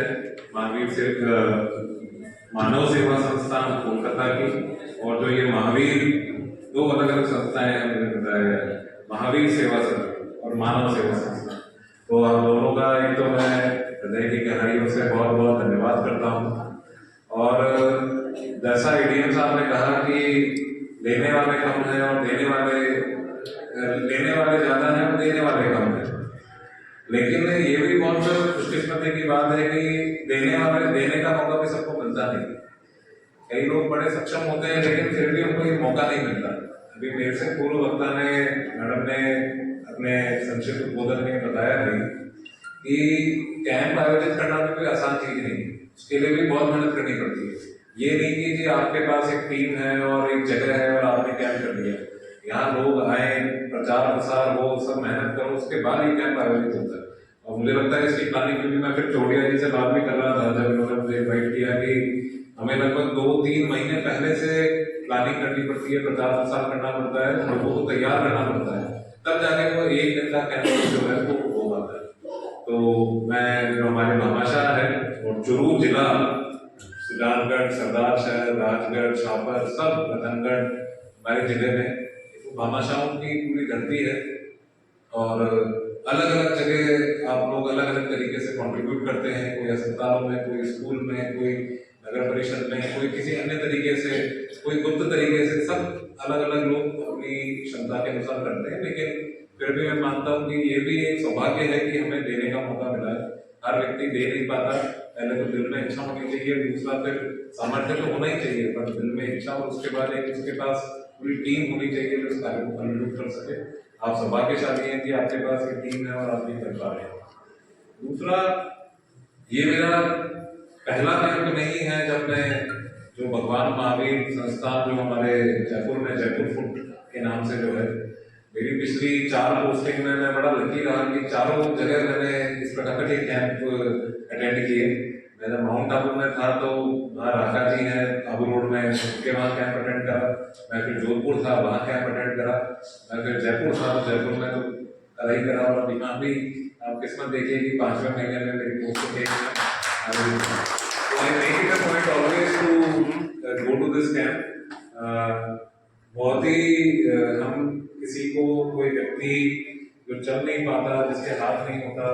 मानव सेवा संस्थान कोलकाता की और जो ये महावीर 2 अलग अलग संस्थाएं हैं मुझे बताया गया, महावीर सेवा सदन और मानव सेवा संस्थान, तो आप दोनों का एक तो मैं हृदय की गहराइयों से बहुत बहुत धन्यवाद करता हूँ। और जैसा एडीएम साहब ने कहा कि लेने वाले कम है और लेने वाले ज्यादा है और देने वाले कम है, लेकिन ये भी बहुत खुशकिस्मती की बात है कि देने का मौका भी सबको मिलता नहीं। कई लोग बड़े सक्षम होते हैं लेकिन फिर भी उनको ये मौका नहीं मिलता। अभी मेरे से पूर्व वक्ता ने मैडम ने अपने संक्षिप्त उद्बोधन में बताया भी कि कैंप आयोजित करना भी कोई आसान चीज नहीं, उसके लिए भी बहुत मेहनत करनी पड़ती है। ये नहीं कि जी आपके पास एक टीम है और एक जगह है और आपने कैंप कर दिया, यहाँ लोग आए, प्रचार प्रसार हो, सब मेहनत करो, उसके बाद ये कैंप आयोजित होता है। और मुझे लगता है इसकी प्लानिंग, क्योंकि मैं फिर चोटिया जी से बात भी कर रहा था जब उन्होंने मुझे इन्वाइट किया कि हमें लगभग 2-3 महीने पहले से प्लानिंग करनी पड़ती है, प्रचार प्रसार करना पड़ता है, लोगों को तैयार करना पड़ता है, तब जाके वो एक दिन का कैंप जो है वो हो पाता है। तो मैं जो हमारे भामाशाह है और चुरू जिला, सुजानगढ़, सरदार शहर, राजगढ़, छापर, सब रतनगढ़ हमारे जिले में भामाशाहों की पूरी धरती है और अलग अलग जगह आप लोग अलग अलग तरीके से कंट्रीब्यूट करते हैं, कोई अस्पतालों में, कोई स्कूल में, कोई नगर परिषद में, कोई किसी अन्य तरीके से, कोई गुप्त तरीके से, सब अलग अलग लोग अपनी क्षमता के अनुसार करते हैं। लेकिन फिर भी मैं मानता हूँ कि ये भी एक सौभाग्य है कि हमें देने का मौका मिला है। हर व्यक्ति दे नहीं पाता, पहले तो दिल में इच्छा होनी चाहिए, दूसरा फिर सामर्थ्य तो होना ही चाहिए, पर दिल में इच्छा और उसके बाद एक उसके पास पूरी टीम होनी चाहिए जो इस कार्य को अनुरूप कर सके। आप सौभाग्यशाली हैं कि आपके पास एक टीम है और आप ये कर पा रहे हैं। दूसरा, ये मेरा पहला कैंप नहीं है जब मैं जो भगवान महावीर संस्थान जो हमारे जयपुर में जयपुर फुट के नाम से जो है, मेरी पिछली 4 पोस्टिंग में मैं बड़ा लकी रहा कि चारों जगह मैंने इस प्रकार के कैंप अटेंड किए। मैं जब माउंट आबू में था तो वहाँ राका जी हैं आबू रोड में, उनके वहाँ कैंप अटेंड करा। मैं फिर जोधपुर था, वहाँ कैंप अटेंड करा। मैं फिर जयपुर था, जयपुर में तो करा ही करा। और यहाँ भी आप किस्मत देखिए कि 5वें महीने में मेरी पोस्ट के गो टू दिस कैंप। बहुत ही हम किसी को, कोई व्यक्ति जो चल नहीं पाता, जिसके हाथ नहीं होता,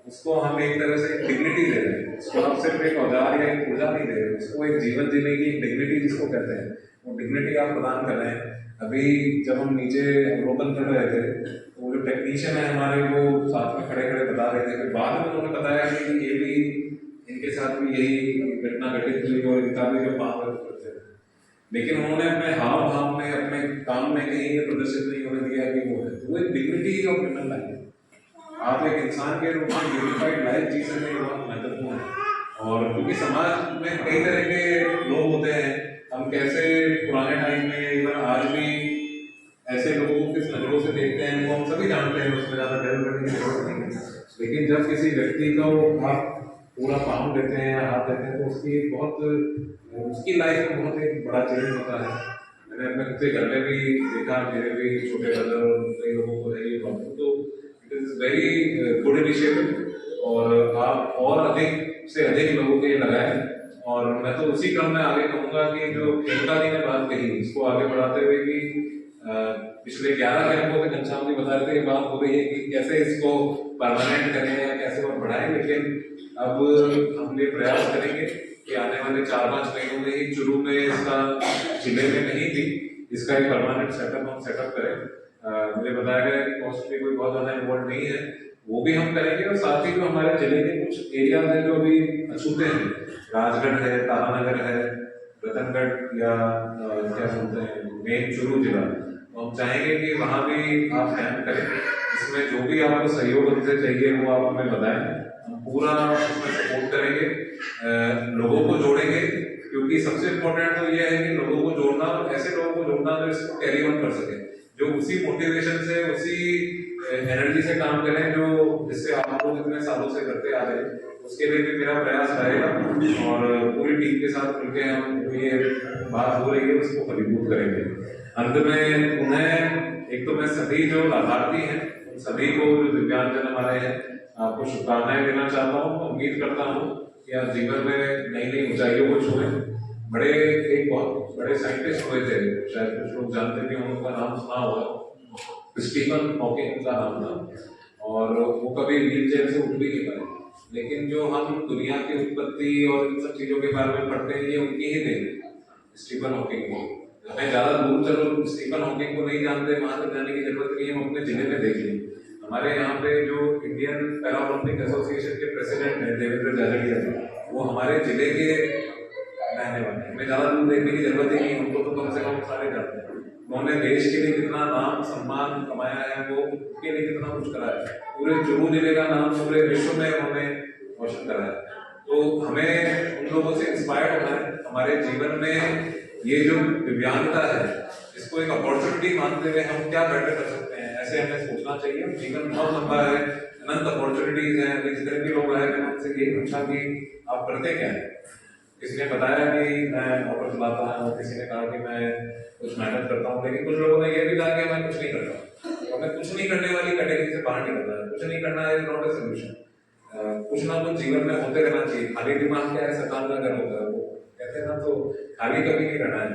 उसको हम एक तरह से डिग्निटी दे रहे हैं। उसको हम सिर्फ एक औजार या एक ऊर्जा नहीं दे रहे, उसको एक जीवन जीने की डिग्निटी जिसको कहते हैं, वो डिग्निटी आप प्रदान कर रहे हैं। अभी जब हम नीचे अवलोकन कर रहे थे तो वो जो टेक्नीशियन है हमारे, वो साथ में खड़े खड़े बता रहे थे, फिर बाद में उन्होंने बताया कि ये भी इनके साथ भी यही घटना घटित हुई और इनका भी जो पावर करते थे, लेकिन उन्होंने अपने हाव भाव में, अपने काम में कहीं ये प्रदर्शित नहीं होने दिया कि वो है। वो एक डिग्निटी ऑफ ह्यूमन लाइफ, आप एक इंसान के रूप में यूनिफाइड लाइफ जी सकते हैं, बहुत महत्वपूर्ण है। और क्योंकि समाज में कई तरह के लोग होते हैं, हम कैसे पुराने टाइम में, इवन आज भी ऐसे लोगों को किस नजरों से देखते हैं वो हम सभी जानते हैं, उसमें ज़्यादा डेवलप करने की जरूरत नहीं है। लेकिन जब किसी व्यक्ति को आप पूरा पाँव देते हैं या हाथ देते हैं तो उसकी लाइफ में बहुत एक बड़ा चेंज होता है। मैंने अपने खुद के घर में भी देखा, मेरे भी छोटे ब्रदर कई लोगों को है ये प्रॉब्लम, तो it is very good initiative और आप और अधिक से अधिक लोगों के लगाएं। और मैं तो उसी क्रम में आगे कहूँगा कि जो खेलता जी ने बात कही, इसको आगे बढ़ाते हुए कि पिछले 11 कैंपों में घनश्याम जी बता रहे थे, ये बात हो रही है कि कैसे इसको परमानेंट करें या कैसे और बढ़ाएं। लेकिन अब हम ये प्रयास करेंगे कि आने वाले 4-5 महीनों में ही, शुरू में इसका जिले में नहीं थी, इसका एक परमानेंट सेटअप हम सेटअप करें। मुझे बताया गया कि कॉस्ट भी कोई बहुत ज़्यादा इन्वॉल्व नहीं है, वो भी हम करेंगे। और साथ ही जो हमारे जिले के कुछ एरियाज हैं जो अभी अछूते हैं, राजगढ़ है, तारानगर है, रतनगढ़ या क्या बोलते हैं मेन चुरू जिला, तो हम चाहेंगे कि वहाँ भी आप कैंप करें। इसमें जो भी आपको सहयोग हमसे चाहिए वो आप हमें बताएं, हम पूरा उसमें सपोर्ट करेंगे, लोगों को जोड़ेंगे, क्योंकि सबसे इम्पोर्टेंट तो ये है कि लोगों को जोड़ना, और ऐसे लोगों को जोड़ना जो इसको कैरी ऑन कर सके, जो उसी मोटिवेशन से, उसी एनर्जी से काम करें जो जिससे आप लोग इतने सालों से करते आ रहे हैं। उसके लिए भी मेरा प्रयास रहेगा और पूरी टीम के साथ मिलकर हम ये बात हो रही है उसको फलीभूत करेंगे। अंत में उन्हें एक तो मैं सभी जो लाभार्थी हैं सभी को, जो दिव्यांगजन हमारे हैं, आपको शुभकामनाएं देना चाहता हूँ। उम्मीद करता हूँ कि आप जीवन में नई नई ऊंचाइयों को छुएं। एक बहुत बड़े साइंटिस्ट हुए थे, शायद कुछ लोग जानते भी होंगे, उनका नाम सुना होगा, स्टीफन हॉकिंग का नाम था, और वो कभी व्हील चेयर से उठ भी नहीं पाए। लेकिन जो हम दुनिया की उत्पत्ति और इन सब चीजों के बारे में पढ़ते हैं, ये उनकी ही देन है, स्टीफन हॉकिंग की। हमें ज्यादा दूर चलो, स्टीफन हॉकिंग को नहीं जानते, वहां तक जाने की जरूरत नहीं है, हम अपने जिले में देख लें। हमारे यहाँ पे जो इंडियन पैरालंपिक एसोसिएशन के प्रेसिडेंट हैं देवेंद्र झाझड़िया, वो हमारे जिले के रहने वाले हैं। हमें ज्यादा दूर देखने की जरूरत ही नहीं, उनको तो कम से कम सारे जानते हैं। उन्होंने देश के लिए कितना नाम सम्मान कमाया है, वो उसके लिए कितना कुछ करा है, पूरे चुरू जिले का नाम पूरे विश्व में उन्होंने रोशन करा है। तो हमें उन लोगों से इंस्पायर होना है। हमारे जीवन में ये जो दिव्यांगता है, इसको एक अपॉर्चुनिटी मानते हुए हम क्या बेटर कर सकते हैं, ऐसे हमें सोचना चाहिए। जीवन बहुत लंबा है, अनंत अपॉर्चुनिटीज हैं। जितने भी लोग आए, मैंने उनसे यही पूछा कि आप करते क्या है। किसी ने बताया कि मैं ऑटो चलाता हूँ, किसी ने कहा कि मैं कुछ मेहनत करता हूँ, लेकिन कुछ लोगों ने यह भी कहा कि मैं कुछ नहीं करता। हमें कुछ नहीं करने वाली कैटेगरी से बाहर निकलना है। कुछ नहीं करना है नॉट ए सोल्यूशन। कुछ ना कुछ जीवन में होते रहना चाहिए। खाली दिमाग क्या है, शैतान का घर होता है, वो कहते हैं ना, तो खाली कभी नहीं रहना है।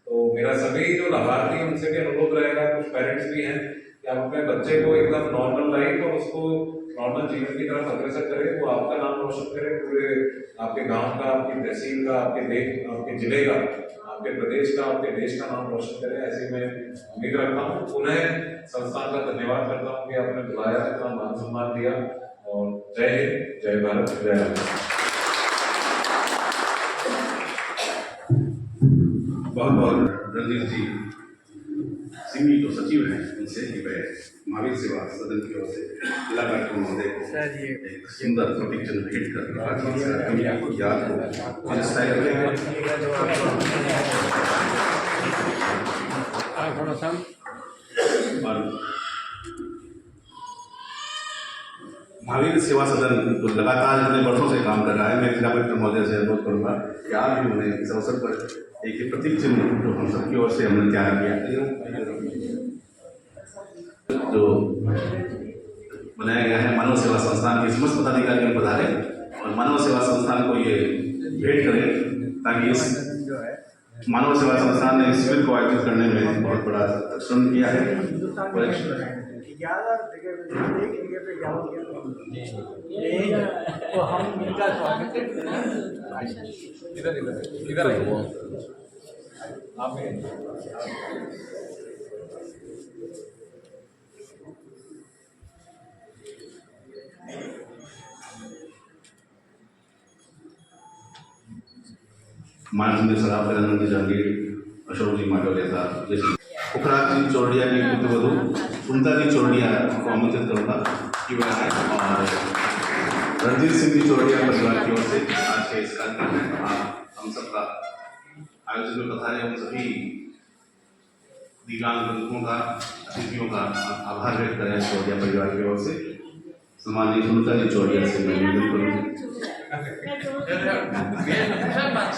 तो मेरा सभी जो लाभार्थी हैं उनसे भी अनुरोध रहेगा, कुछ पेरेंट्स भी हैं, कि आप अपने बच्चे को एकदम नॉर्मल लाइफ और उसको नॉर्मल जीवन की तरफ अग्रसर करें। वो आपका नाम रोशन करे, पूरे आपके गांव का, आपकी तहसील का, आपके जिले का, आपके प्रदेश का, आपके देश का नाम रोशन करे, ऐसी मैं उम्मीद रखता हूँ। पुनः संस्थान का धन्यवाद करता हूँ कि आपने बुलाया, इतना मान सम्मान दिया। और जय हिंद, जय भारत, जय भारत। बहुत बहुत रणजीत जी सिंह जो सचिव हैं, उनसे कि मैं महावीर सेवा सदन की ओर से जिला कलेक्टर महोदय को एक सुंदर प्रतीक चिन्ह भेंट कर आपको याद हो महावीर सेवा सदन तो लगातार इतने वर्षों से काम कर रहा है। मैं जिला कलेक्टर महोदय से अनुरोध करूँगा कि आप भी उन्हें इस अवसर पर एक प्रतीक चिन्ह जो हम सबकी ओर से हमने तैयार किया, जो बनाया गया है, मानव सेवा संस्थान के समस्त पदाधिकारी में पधारे और मानव सेवा संस्थान को ये भेंट करें, ताकि इस मानव सेवा संस्थान ने इस शिविर को आयोजित करने में बहुत बड़ा श्रम किया है। 11 जगह पे, एक जगह पे 11 तो हम इनका स्वागत इधर आप माननीय सराफ प्रधानमंत्री जहांगीर अशोक जी माटोले साहब, जैसे पुखराज जी चौड़िया की पुत्रवधू सुनता जी चौड़िया को आमंत्रित करूँगा कि वह आए, और रणजीत सिंह जी चौड़िया परिवार की ओर से आज के इस कार्यक्रम में हम सबका आयोजन में पधारे हम सभी दिव्यांग बंधुओं का, अतिथियों का आभार व्यक्त करें चौड़िया परिवार की ओर से। सम्माननीय सुनता जी चौड़िया से मैं निवेदन करूँगी,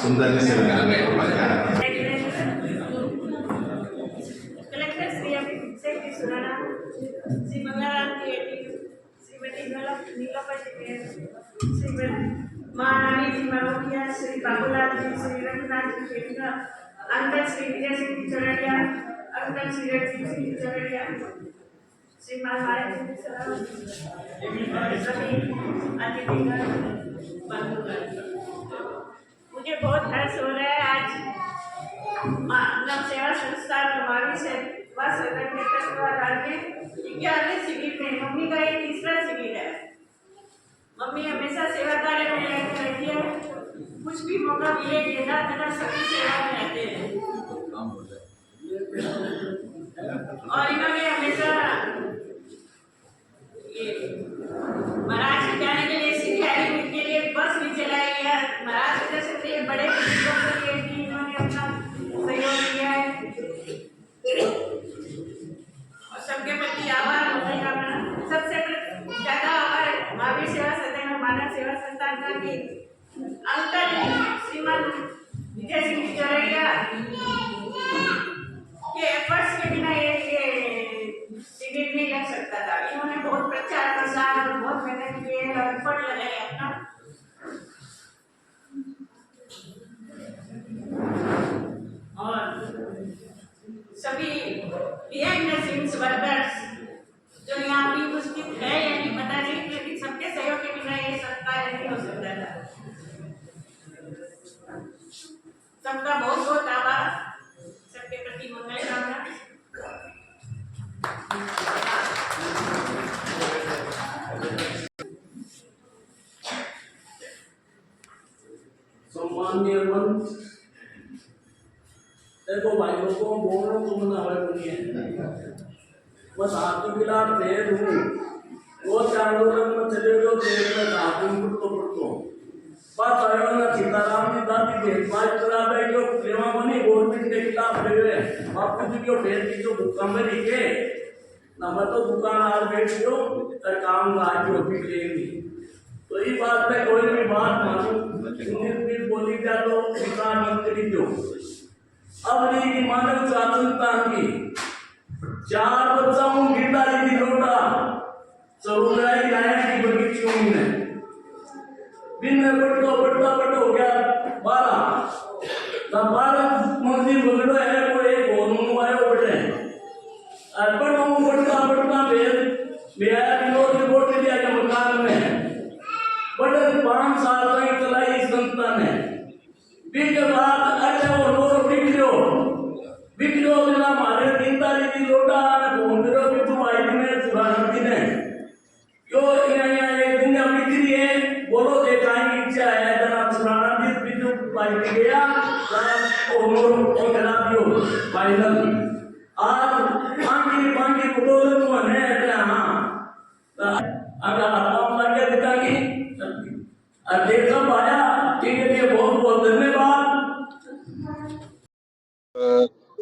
सुंदर जी से कलेक्टर श्री अमित सिंह सुराना, श्री मंगलाराम क्रिएटिव, श्रीमती नीलोफर टिकैत, श्रीमती महारानी जी मरोकिया, श्री बाबूलाल जी, श्री रघुनाथ जी खेड़का, अंकल श्री विजय सिंह चौरड़िया, अंकल श्री रणजीत सिंह चौरड़िया, श्री महाराज सभी अतिथिगण बंधुगण, मुझे बहुत हर्ष हो रहा है आज नव सेवा संस्थान महावीर से सेवा सदन के तत्वाधान में 11वें शिविर में मम्मी का ये तीसरा शिविर है। मम्मी हमेशा सेवा कार्य में लगी रहती है, कुछ भी मौका मिले देना देना सभी सेवा में रहते हैं। और इन्होंने हमेशा ये महाराज के जाने के लिए सिखाने के लिए बस भी चलाई है। महाराज के जैसे बड़े बुजुर्गों के लिए भी इन्होंने अपना सहयोग किया है और सबके प्रति आभार मम्मी का सबसे ज्यादा आभार महावीर सेवा सदन और मानव सेवा संस्थान का कि अंकल श्रीमान विजय सिंह चौरैया के एफर्ट्स के बिना ये शिविर नहीं लग सकता था। इन्होंने बहुत प्रचार प्रसार और बहुत मेहनत किए और एफर्ट लगाए अपना। और सभी PMNS वर्कर्स जो यहाँ भी उपस्थित है या नहीं पता नहीं, लेकिन सबके सहयोग के बिना ये सब कार्य नहीं हो सकता था। सबका बहुत बहुत आभार, सबके प्रति मंगल कामना। सम्माननीय मंच, देखो भाई लोगों बोलो तो मना है बस आपकी बिलाट फेर हूँ वो आंदोलन में चले गए देर में आपको पड़तो बात आयो ना सीताराम जी दादी भेदभाव करा बैठो प्रेमा बनी गवर्नमेंट के खिलाफ ले गए बापू जी को फेर की जो भूखा में लिखे ना मैं तो दुकान आ बैठो तर काम आज होती लेंगी। तो ये बात में कोई भी बात मानो भी बोली जा तो किसान मंत्री जो अब नहीं मानव स्वतंत्रता की 4 बच्चाओं गिरदारी की लोटा चौराई गाय की बगीचों में दिन में बढ़ता हो गया 12 मंदिर बगड़ो है कोई एक और आयो बटे अर्पण बढ़ता भेद बिहार रिपोर्ट दिया के मकान में बड़े 5 साल तक चलाई संस्था ने के बाद अच्छा वो लोग बिगड़ो बिना मारे 3 तारीख की लोटा घूमरो भी तुम आई में सुधारती ने जो यहाँ एक दिन बिक्री है बोलो देखा ही इच्छा है जरा सुधारती भी जो पाई गया और करा दियो फाइनल आज पांगी बोलो तो है हाँ अगर आप लगे दिखा की देखा पाया ठीक है बहुत बहुत धन्यवाद।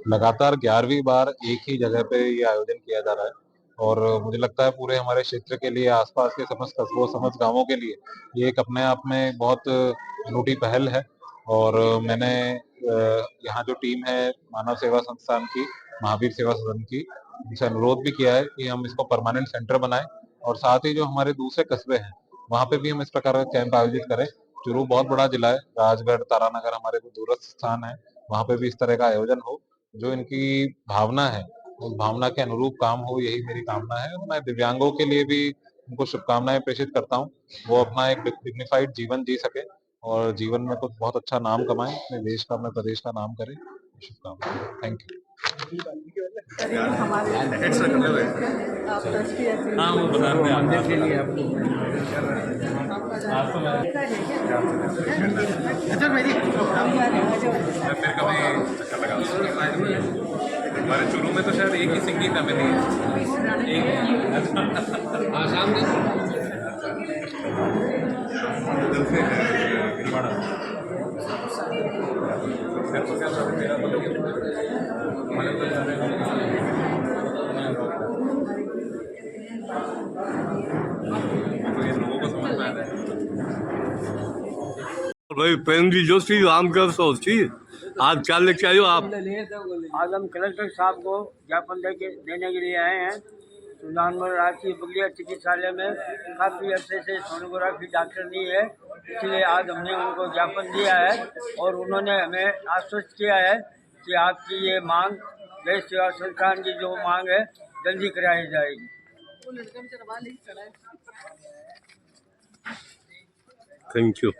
लगातार 11वीं बार एक ही जगह पे ये आयोजन किया जा रहा है और मुझे लगता है पूरे हमारे क्षेत्र के लिए आसपास के समस्त कस्बों समस्त गांवों के लिए ये एक अपने आप में बहुत अनूठी पहल है। और मैंने यहाँ जो टीम है मानव सेवा संस्थान की महावीर सेवा सदन की उनसे अनुरोध भी किया है कि हम इसको परमानेंट सेंटर बनाएं और साथ ही जो हमारे दूसरे कस्बे हैं वहाँ पे भी हम इस प्रकार का कैंप आयोजित करें। चूरू बहुत बड़ा जिला है, राजगढ़ तारानगर हमारे को दूरस्थ स्थान है, वहाँ पे भी इस तरह का आयोजन हो। जो इनकी भावना है उस भावना के अनुरूप काम हो, यही मेरी कामना है। और मैं दिव्यांगों के लिए भी उनको शुभकामनाएं प्रेषित करता हूँ, वो अपना एक डिग्निफाइड जीवन जी सके और जीवन में कुछ बहुत अच्छा नाम कमाएं, अपने देश का अपने प्रदेश का नाम करें। शुभकामनाएं। Thank you. हाँ वो बता रहे हैं मंदिर के लिए आपको अच्छा मेरी फिर कभी चक्कर लगा हमारे चूरू में तो शायद एक ही सिंगिंग फैमिली है एक हाँ शाम लोगों को समझ में आ रहा है भाई प्रेम जी जोशी रामगढ़ सोची आज क्या लेके आयो आप? आज हम कलेक्टर साहब को ज्ञापन देने के लिए आए हैं। सुल्तानपुर राष्ट्रीय बगलिया चिकित्सालय में काफ़ी अर्से से सोनोग्राफी डॉक्टर नहीं है, इसलिए आज हमने उनको ज्ञापन दिया है और उन्होंने हमें आश्वस्त किया है कि आपकी ये मांग देश सेवा संस्थान की जो मांग है जल्दी कराई जाएगी। Thank you.